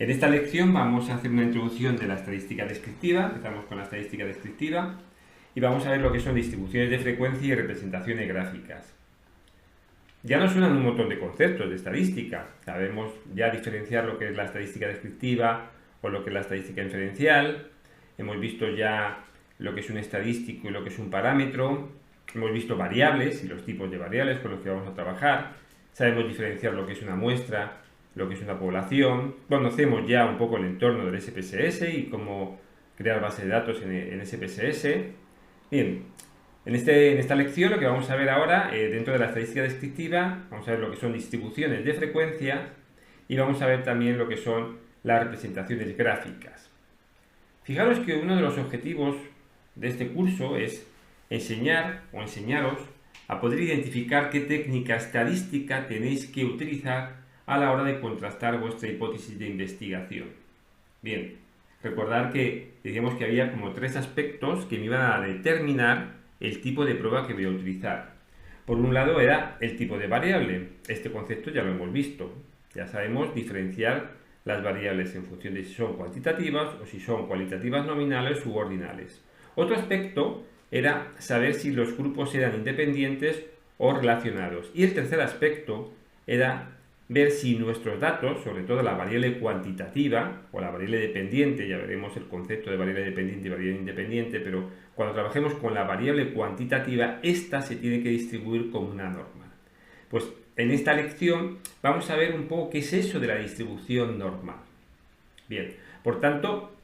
En esta lección vamos a hacer una introducción de la estadística descriptiva. Empezamos con la estadística descriptiva y vamos a ver lo que son distribuciones de frecuencia y representaciones gráficas. Ya nos suenan un montón de conceptos de estadística. Sabemos ya diferenciar lo que es la estadística descriptiva o lo que es la estadística inferencial. Hemos visto ya lo que es un estadístico y lo que es un parámetro. Hemos visto variables y los tipos de variables con los que vamos a trabajar. Sabemos diferenciar lo que es una muestra, lo que es una población. Conocemos ya un poco el entorno del SPSS y cómo crear bases de datos en SPSS. Bien, en esta lección lo que vamos a ver ahora, dentro de la estadística descriptiva, vamos a ver lo que son distribuciones de frecuencias y vamos a ver también lo que son las representaciones gráficas. Fijaros que uno de los objetivos de este curso es enseñar o enseñaros a poder identificar qué técnica estadística tenéis que utilizar a la hora de contrastar vuestra hipótesis de investigación. Bien, recordad que decíamos que había como tres aspectos que me iban a determinar el tipo de prueba que voy a utilizar. Por un lado era el tipo de variable. Este concepto ya lo hemos visto. Ya sabemos diferenciar las variables en función de si son cuantitativas o si son cualitativas nominales u ordinales. Otro aspecto era saber si los grupos eran independientes o relacionados. Y el tercer aspecto era ver si nuestros datos, sobre todo la variable cuantitativa o la variable dependiente, ya veremos el concepto de variable dependiente y variable independiente, pero cuando trabajemos con la variable cuantitativa, esta se tiene que distribuir como una normal. Pues en esta lección vamos a ver un poco qué es eso de la distribución normal. Bien, por tanto,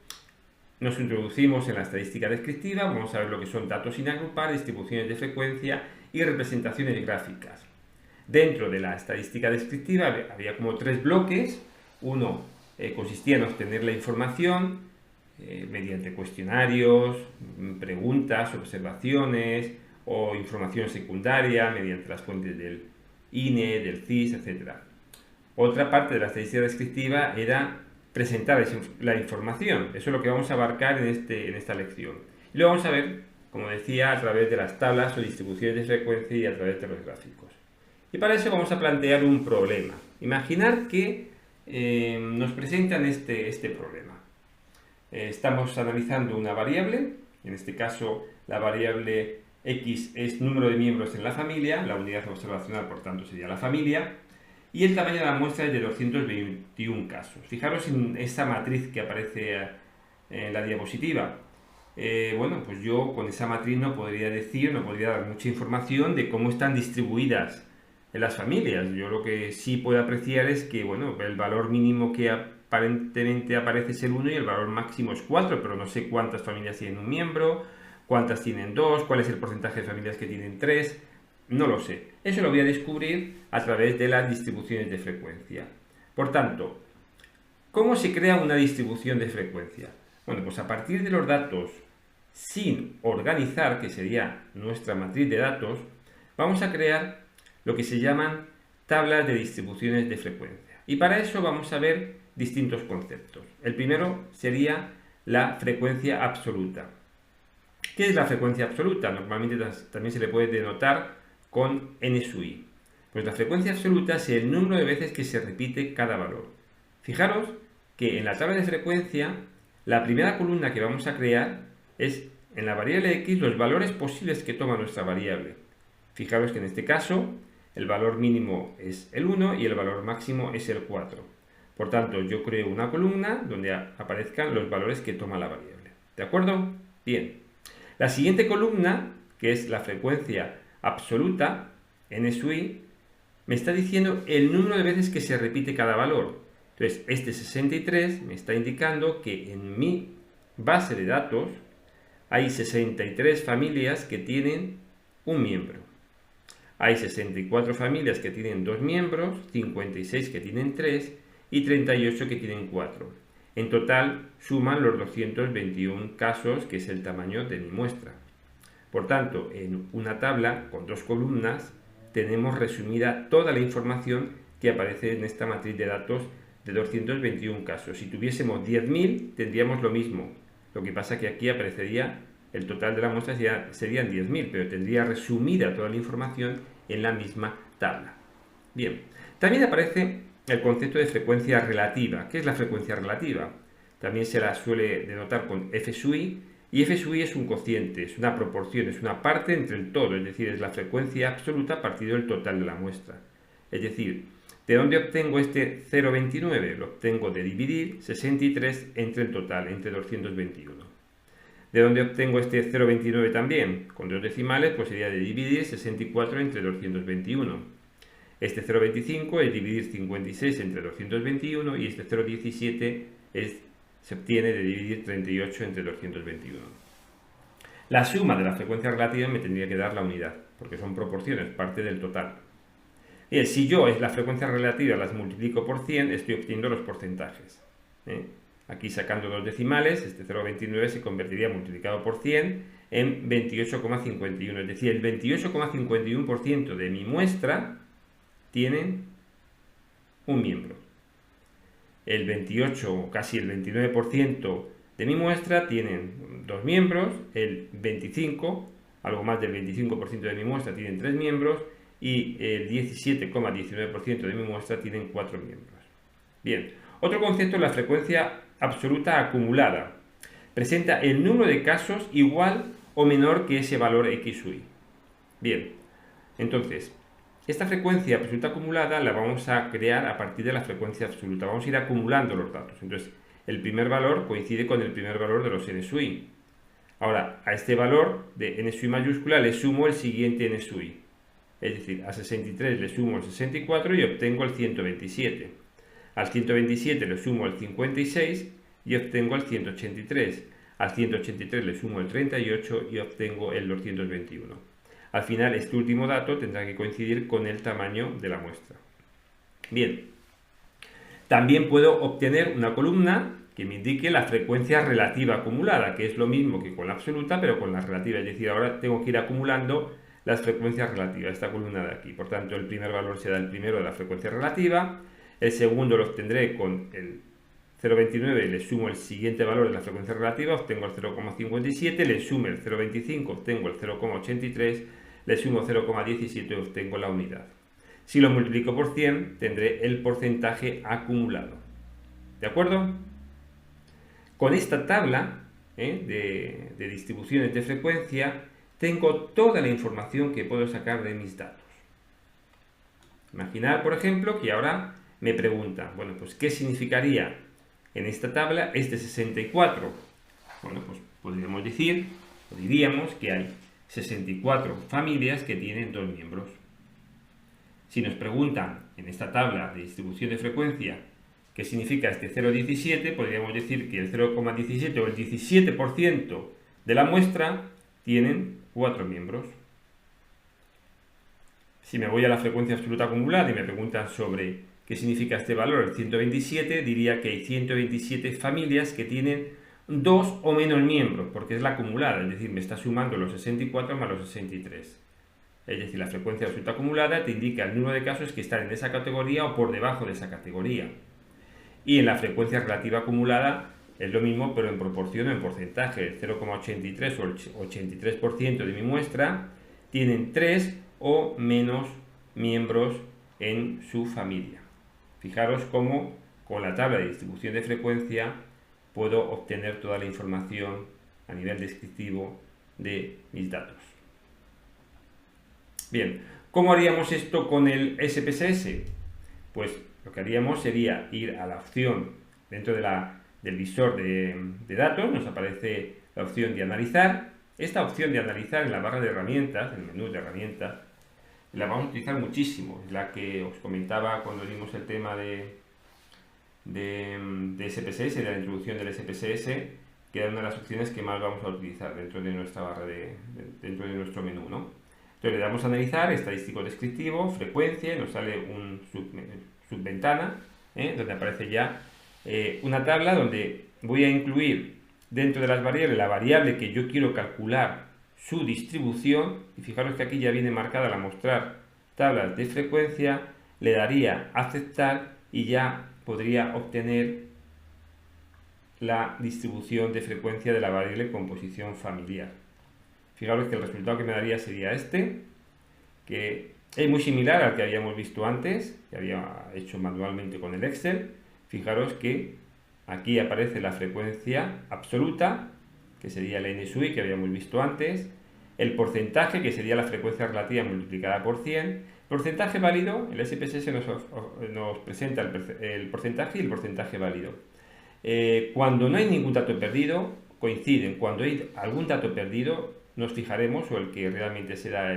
nos introducimos en la estadística descriptiva, vamos a ver lo que son datos sin agrupar, distribuciones de frecuencia y representaciones gráficas. Dentro de la estadística descriptiva había como tres bloques. Uno consistía en obtener la información mediante cuestionarios, preguntas, observaciones o información secundaria mediante las fuentes del INE, del CIS, etc. Otra parte de la estadística descriptiva era presentar la información. Eso es lo que vamos a abarcar en esta lección. Y lo vamos a ver, como decía, a través de las tablas o distribuciones de frecuencia y a través de los gráficos. Y para eso vamos a plantear un problema. Imaginar que nos presentan este problema. Estamos analizando una variable, en este caso la variable X es número de miembros en la familia, la unidad observacional por tanto sería la familia, y el tamaño de la muestra es de 221 casos. Fijaros en esa matriz que aparece en la diapositiva. Bueno, pues yo con esa matriz no podría dar mucha información de cómo están distribuidas en las familias. Yo lo que sí puedo apreciar es que, bueno, el valor mínimo que aparentemente aparece es el 1 y el valor máximo es 4, pero no sé cuántas familias tienen un miembro, cuántas tienen 2, cuál es el porcentaje de familias que tienen 3, no lo sé. Eso lo voy a descubrir a través de las distribuciones de frecuencia. Por tanto, ¿cómo se crea una distribución de frecuencia? Bueno, pues a partir de los datos sin organizar, que sería nuestra matriz de datos, vamos a crear lo que se llaman tablas de distribuciones de frecuencia. Y para eso vamos a ver distintos conceptos. El primero sería la frecuencia absoluta. ¿Qué es la frecuencia absoluta? Normalmente también se le puede denotar con n sub i. Pues la frecuencia absoluta es el número de veces que se repite cada valor. Fijaros que en la tabla de frecuencia, la primera columna que vamos a crear es en la variable x los valores posibles que toma nuestra variable. Fijaros que en este caso el valor mínimo es el 1 y el valor máximo es el 4. Por tanto, yo creo una columna donde aparezcan los valores que toma la variable. ¿De acuerdo? Bien. La siguiente columna, que es la frecuencia absoluta, n sub i, me está diciendo el número de veces que se repite cada valor. Entonces, este 63 me está indicando que en mi base de datos hay 63 familias que tienen un miembro. Hay 64 familias que tienen 2 miembros, 56 que tienen 3 y 38 que tienen 4. En total suman los 221 casos, que es el tamaño de mi muestra. Por tanto, en una tabla con dos columnas tenemos resumida toda la información que aparece en esta matriz de datos de 221 casos. Si tuviésemos 10.000 tendríamos lo mismo. Lo que pasa que aquí aparecería el total de la muestra serían 10.000, pero tendría resumida toda la información en la misma tabla. Bien, también aparece el concepto de frecuencia relativa. ¿Qué es la frecuencia relativa? También se la suele denotar con f sub i, y f sub i es un cociente, es una proporción, es una parte entre el todo, es decir, es la frecuencia absoluta partido del total de la muestra. Es decir, ¿de dónde obtengo este 0,29? Lo obtengo de dividir 63 entre el total, entre 221. ¿De dónde obtengo este 0,29 también? Con dos decimales, pues sería de dividir 64 entre 221. Este 0,25 es dividir 56 entre 221 y este 0,17 se obtiene de dividir 38 entre 221. La suma de la frecuencia relativa me tendría que dar la unidad, porque son proporciones, parte del total. Bien, si yo es la frecuencia relativa las multiplico por 100, estoy obteniendo los porcentajes. Aquí sacando dos decimales, este 0,29 se convertiría multiplicado por 100 en 28,51. Es decir, el 28,51% de mi muestra tienen un miembro. El 28, casi el 29% de mi muestra tienen dos miembros, el 25, algo más del 25% de mi muestra tienen tres miembros y el 17,19% de mi muestra tienen cuatro miembros. Bien, otro concepto es la frecuencia absoluta acumulada. Presenta el número de casos igual o menor que ese valor x sub i. Bien, entonces, esta frecuencia absoluta acumulada la vamos a crear a partir de la frecuencia absoluta. Vamos a ir acumulando los datos. Entonces, el primer valor coincide con el primer valor de los n sub i. Ahora, a este valor de n sub i mayúscula le sumo el siguiente n sub i. Es decir, a 63 le sumo el 64 y obtengo el 127. Al 127 le sumo el 56 y obtengo el 183. Al 183 le sumo el 38 y obtengo el 221. Al final, este último dato tendrá que coincidir con el tamaño de la muestra. Bien, también puedo obtener una columna que me indique la frecuencia relativa acumulada, que es lo mismo que con la absoluta, pero con la relativa. Es decir, ahora tengo que ir acumulando las frecuencias relativas, esta columna de aquí. Por tanto, el primer valor será el primero de la frecuencia relativa, el segundo lo obtendré con el 0,29, le sumo el siguiente valor de la frecuencia relativa, obtengo el 0,57, le sumo el 0,25, obtengo el 0,83, le sumo 0,17 y obtengo la unidad. Si lo multiplico por 100, tendré el porcentaje acumulado. ¿De acuerdo? Con esta tabla de distribuciones de frecuencia, tengo toda la información que puedo sacar de mis datos. Imaginar, por ejemplo, que ahora me preguntan, bueno, pues, ¿qué significaría en esta tabla este 64? Bueno, pues podríamos decir, o diríamos que hay 64 familias que tienen dos miembros. Si nos preguntan en esta tabla de distribución de frecuencia qué significa este 0,17, podríamos decir que el 0,17 o el 17% de la muestra tienen 4 miembros. Si me voy a la frecuencia absoluta acumulada y me preguntan sobre qué significa este valor, el 127, diría que hay 127 familias que tienen 2 o menos miembros, porque es la acumulada, es decir, me está sumando los 64 más los 63. Es decir, la frecuencia absoluta acumulada te indica el número de casos que están en esa categoría o por debajo de esa categoría. Y en la frecuencia relativa acumulada es lo mismo, pero en proporción o en porcentaje. El 0,83 o 83% de mi muestra tienen 3 o menos miembros en su familia. Fijaros cómo con la tabla de distribución de frecuencia puedo obtener toda la información a nivel descriptivo de mis datos. Bien, ¿cómo haríamos esto con el SPSS? Pues lo que haríamos sería ir a la opción dentro del visor de datos, nos aparece la opción de analizar. Esta opción de analizar en la barra de herramientas, en el menú de herramientas, la vamos a utilizar muchísimo. Es la que os comentaba cuando vimos el tema de SPSS, de la introducción del SPSS, que era una de las opciones que más vamos a utilizar dentro de nuestra barra dentro de nuestro menú, ¿no? Entonces le damos a analizar, estadístico descriptivo, frecuencia, y nos sale un subventana, donde aparece ya una tabla donde voy a incluir dentro de las variables la variable que yo quiero calcular su distribución, y fijaros que aquí ya viene marcada la mostrar tablas de frecuencia, le daría a aceptar y ya podría obtener la distribución de frecuencia de la variable composición familiar. Fijaros que el resultado que me daría sería este, que Es muy similar al que habíamos visto antes, que había hecho manualmente con el Excel. Fijaros que aquí aparece la frecuencia absoluta, que sería el n sub i que habíamos visto antes, el porcentaje, que sería la frecuencia relativa multiplicada por 100, porcentaje válido, el SPSS nos presenta el porcentaje y el porcentaje válido. Cuando no hay ningún dato perdido, coinciden. Cuando hay algún dato perdido, nos fijaremos, o el que realmente será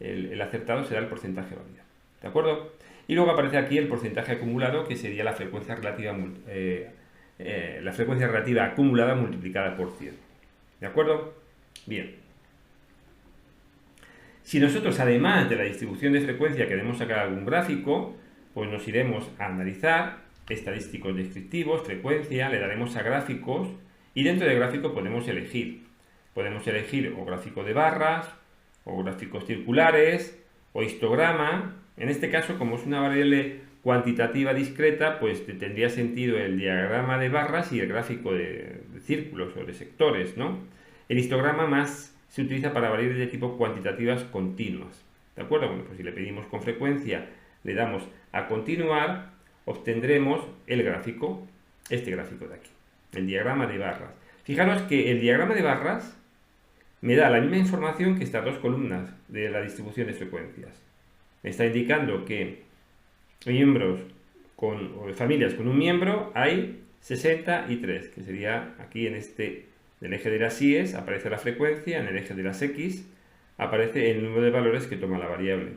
el acertado será el porcentaje válido. ¿De acuerdo? Y luego aparece aquí el porcentaje acumulado, que sería la frecuencia relativa acumulada multiplicada por 100. ¿De acuerdo? Bien. Si nosotros, además de la distribución de frecuencia, queremos sacar algún gráfico, pues nos iremos a analizar estadísticos descriptivos, frecuencia, le daremos a gráficos y dentro de gráfico podemos elegir. Podemos elegir o gráfico de barras, o gráficos circulares, o histograma. En este caso, como es una variable cuantitativa discreta, pues tendría sentido el diagrama de barras y el gráfico de círculos o de sectores, ¿no? El histograma más se utiliza para variables de tipo cuantitativas continuas. ¿De acuerdo? Bueno, pues si le pedimos con frecuencia, le damos a continuar, obtendremos el gráfico, este gráfico de aquí, el diagrama de barras. Fijaros que el diagrama de barras me da la misma información que estas dos columnas de la distribución de frecuencias. Me está indicando que miembros o familias con un miembro hay 63, que sería aquí en el eje de las Y aparece la frecuencia, en el eje de las X aparece el número de valores que toma la variable.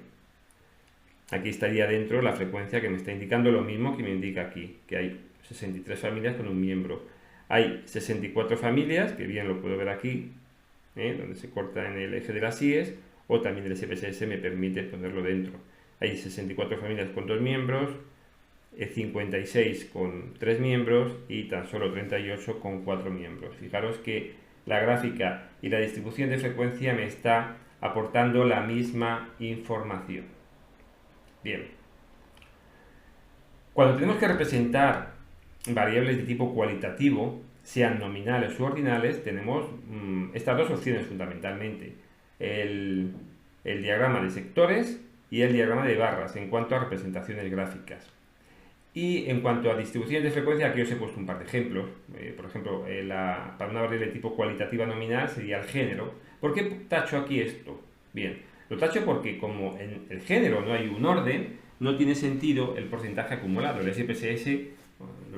Aquí estaría dentro la frecuencia que me está indicando lo mismo que me indica aquí, que hay 63 familias con un miembro. Hay 64 familias, que bien lo puedo ver aquí, donde se corta en el eje de las Y, o también el SPSS me permite ponerlo dentro. Hay 64 familias con 2 miembros, 56 con 3 miembros y tan solo 38 con 4 miembros. Fijaros que la gráfica y la distribución de frecuencia me está aportando la misma información. Bien. Cuando tenemos que representar variables de tipo cualitativo, sean nominales u ordinales, tenemos estas dos opciones fundamentalmente. El diagrama de sectores y el diagrama de barras en cuanto a representaciones gráficas. Y en cuanto a distribuciones de frecuencia, aquí os he puesto un par de ejemplos. Por ejemplo, para una variable de tipo cualitativa nominal sería el género. ¿Por qué tacho aquí esto? Bien, lo tacho porque como en el género no hay un orden, no tiene sentido el porcentaje acumulado. El SPSS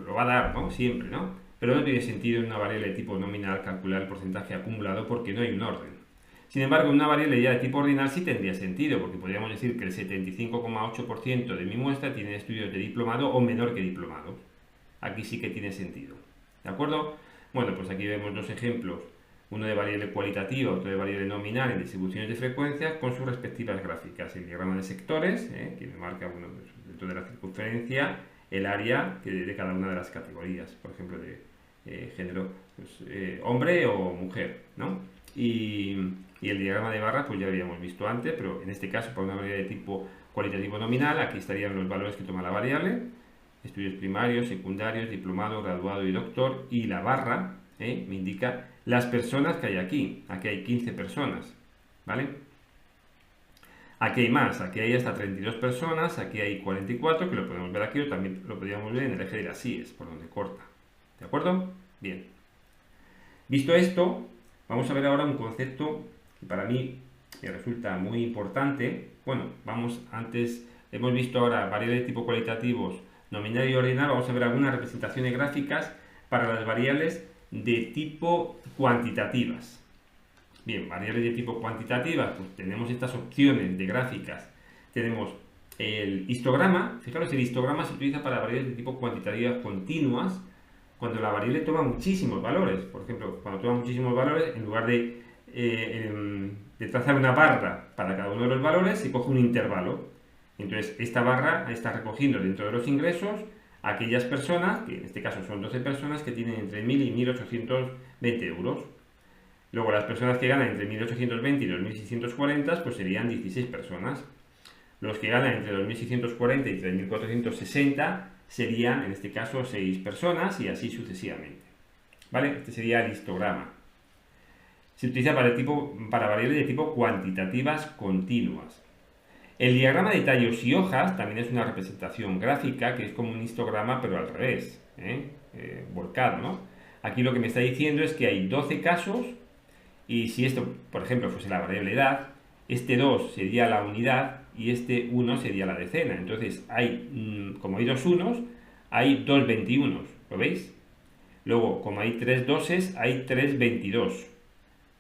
lo va a dar, ¿no? Siempre, ¿no? Pero no tiene sentido en una variable de tipo nominal calcular el porcentaje acumulado porque no hay un orden. Sin embargo, en una variable ya de tipo ordinal sí tendría sentido, porque podríamos decir que el 75,8% de mi muestra tiene estudios de diplomado o menor que diplomado. Aquí sí que tiene sentido. ¿De acuerdo? Bueno, pues aquí vemos dos ejemplos, uno de variable cualitativa, otro de variable nominal en distribuciones de frecuencias con sus respectivas gráficas. El diagrama de sectores, que me marca, bueno, pues dentro de la circunferencia, el área de cada una de las categorías, por ejemplo, de género, pues, hombre o mujer, ¿no? Y el diagrama de barras, pues ya lo habíamos visto antes, pero en este caso, para una variable de tipo cualitativo nominal, aquí estarían los valores que toma la variable, estudios primarios, secundarios, diplomado, graduado y doctor, y la barra me indica las personas que hay aquí. Aquí hay 15 personas, ¿vale? Aquí hay más, aquí hay hasta 32 personas, aquí hay 44, que lo podemos ver aquí, o también lo podríamos ver en el eje de las Y, por donde corta. ¿De acuerdo? Bien. Visto esto, vamos a ver ahora un concepto que para mí me resulta muy importante. Bueno, antes hemos visto ahora variables de tipo cualitativos, nominal y ordinal. Vamos a ver algunas representaciones gráficas para las variables de tipo cuantitativas. Bien, variables de tipo cuantitativas, pues tenemos estas opciones de gráficas. Tenemos el histograma. Fijaros, el histograma se utiliza para variables de tipo cuantitativas continuas, cuando la variable toma muchísimos valores. Por ejemplo, cuando toma muchísimos valores, en lugar de trazar una barra para cada uno de los valores, se coge un intervalo. Entonces, esta barra está recogiendo dentro de los ingresos a aquellas personas, que en este caso son 12 personas, que tienen entre 1.000 y 1.820 euros. Luego, las personas que ganan entre 1.820 y 2.640, pues serían 16 personas. Los que ganan entre 2.640 y 3.460 serían, en este caso, 6 personas y así sucesivamente. ¿Vale? Este sería el histograma. Se utiliza para variables de tipo cuantitativas continuas. El diagrama de tallos y hojas también es una representación gráfica que es como un histograma pero al revés, volcado, ¿no? Aquí lo que me está diciendo es que hay 12 casos y si esto, por ejemplo, fuese la variable edad, este 2 sería la unidad y este 1 sería la decena. Entonces, como hay dos unos, hay dos 21, ¿lo veis? Luego, como hay tres doses, hay tres 22.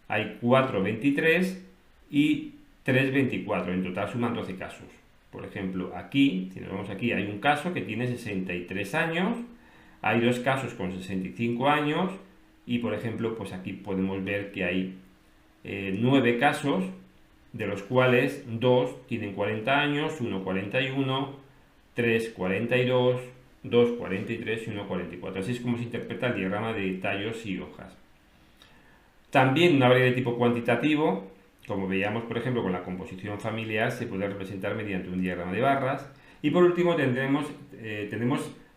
Hay 4 23 y 3 24. En total suman 12 casos. Por ejemplo, aquí, si nos vamos aquí, hay un caso que tiene 63 años, hay dos casos con 65 años y, por ejemplo, pues aquí podemos ver que hay 9 casos, de los cuales 2 tienen 40 años, 1 41, 3 42, 2 43 y 1 44. Así es como se interpreta el diagrama de tallos y hojas. También una variable de tipo cuantitativo, como veíamos por ejemplo con la composición familiar, se puede representar mediante un diagrama de barras. Y por último tenemos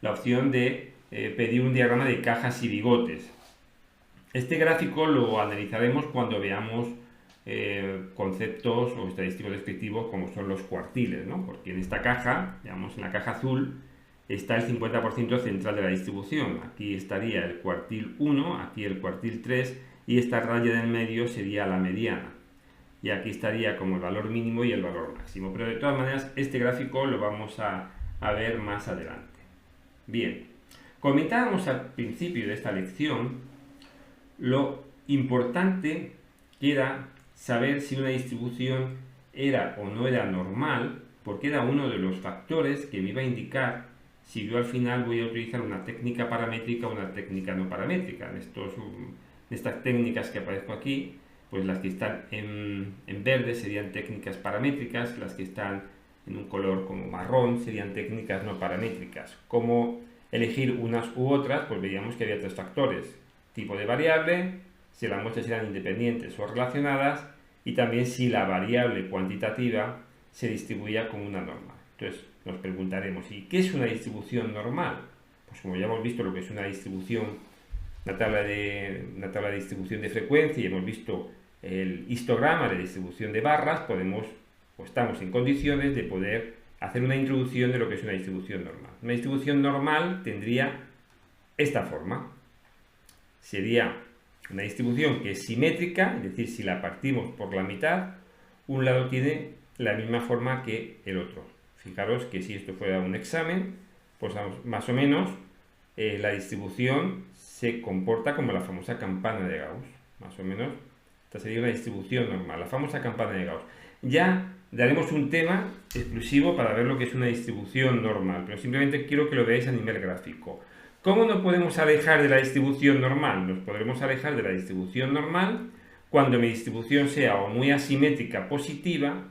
la opción de pedir un diagrama de cajas y bigotes. Este gráfico lo analizaremos cuando veamos conceptos o estadísticos descriptivos como son los cuartiles, ¿no? Porque en esta caja, digamos en la caja azul, está el 50% central de la distribución. Aquí estaría el cuartil 1, aquí el cuartil 3 y esta raya del medio sería la mediana. Y aquí estaría como el valor mínimo y el valor máximo. Pero de todas maneras este gráfico lo vamos a ver más adelante. Bien, comentábamos al principio de esta lección lo importante que era saber si una distribución era o no era normal, porque era uno de los factores que me iba a indicar si yo al final voy a utilizar una técnica paramétrica o una técnica no paramétrica. En estas técnicas que aparezco aquí, pues las que están en verde serían técnicas paramétricas, las que están en un color como marrón serían técnicas no paramétricas. ¿Cómo elegir unas u otras? Pues veíamos que había tres factores: tipo de variable, si las muestras eran independientes o relacionadas, y también si la variable cuantitativa se distribuía como una norma. Entonces nos preguntaremos, ¿y qué es una distribución normal? Pues como ya hemos visto lo que es una distribución, una tabla de distribución de frecuencia, y hemos visto el histograma de distribución de barras, estamos en condiciones de poder hacer una introducción de lo que es una distribución normal. Una distribución normal tendría esta forma. Sería una distribución que es simétrica, es decir, si la partimos por la mitad, un lado tiene la misma forma que el otro. Fijaros que si esto fuera un examen, pues más o menos la distribución se comporta como la famosa campana de Gauss. Más o menos, esta sería una distribución normal, la famosa campana de Gauss. Ya daremos un tema exclusivo para ver lo que es una distribución normal, pero simplemente quiero que lo veáis a nivel gráfico. ¿Cómo nos podemos alejar de la distribución normal? Nos podremos alejar de la distribución normal cuando mi distribución sea o muy asimétrica positiva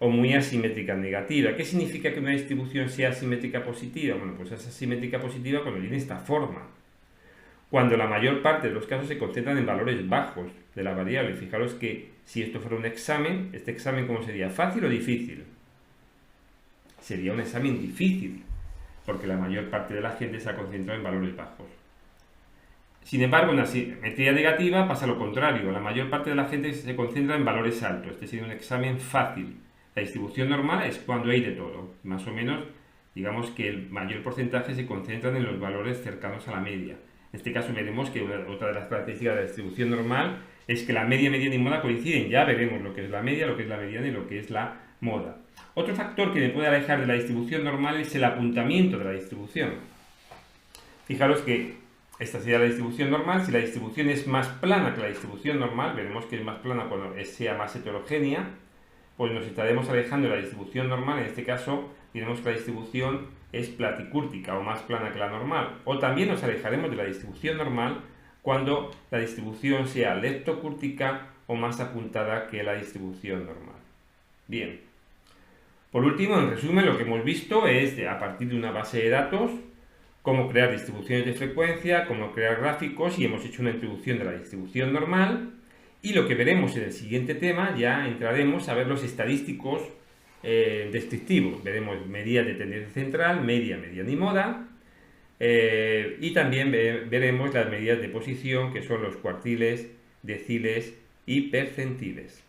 o muy asimétrica negativa. ¿Qué significa que una distribución sea asimétrica positiva? Bueno, pues es asimétrica positiva cuando tiene esta forma. Cuando la mayor parte de los casos se concentran en valores bajos de la variable. Fijaros que si esto fuera un examen, ¿este examen cómo sería? ¿Fácil o difícil? Sería un examen difícil, porque la mayor parte de la gente se ha concentrado en valores bajos. Sin embargo, en la simetría negativa pasa lo contrario. La mayor parte de la gente se concentra en valores altos. Este sería un examen fácil. La distribución normal es cuando hay de todo. Más o menos, digamos que el mayor porcentaje se concentran en los valores cercanos a la media. En este caso veremos que otra de las características de la distribución normal es que la media, mediana y moda coinciden. Ya veremos lo que es la media, lo que es la mediana y lo que es la moda. Otro factor que me puede alejar de la distribución normal es el apuntamiento de la distribución. Fijaros que esta sería la distribución normal. Si la distribución es más plana que la distribución normal, veremos que es más plana cuando sea más heterogénea, pues nos estaremos alejando de la distribución normal. En este caso, diremos que la distribución es platicúrtica o más plana que la normal. O también nos alejaremos de la distribución normal cuando la distribución sea leptocúrtica o más apuntada que la distribución normal. Bien. Por último, en resumen, lo que hemos visto es, a partir de una base de datos, cómo crear distribuciones de frecuencia, cómo crear gráficos, y hemos hecho una introducción de la distribución normal. Y lo que veremos en el siguiente tema, ya entraremos a ver los estadísticos descriptivos. Veremos medidas de tendencia central, media, mediana y moda. Y también veremos las medidas de posición, que son los cuartiles, deciles y percentiles.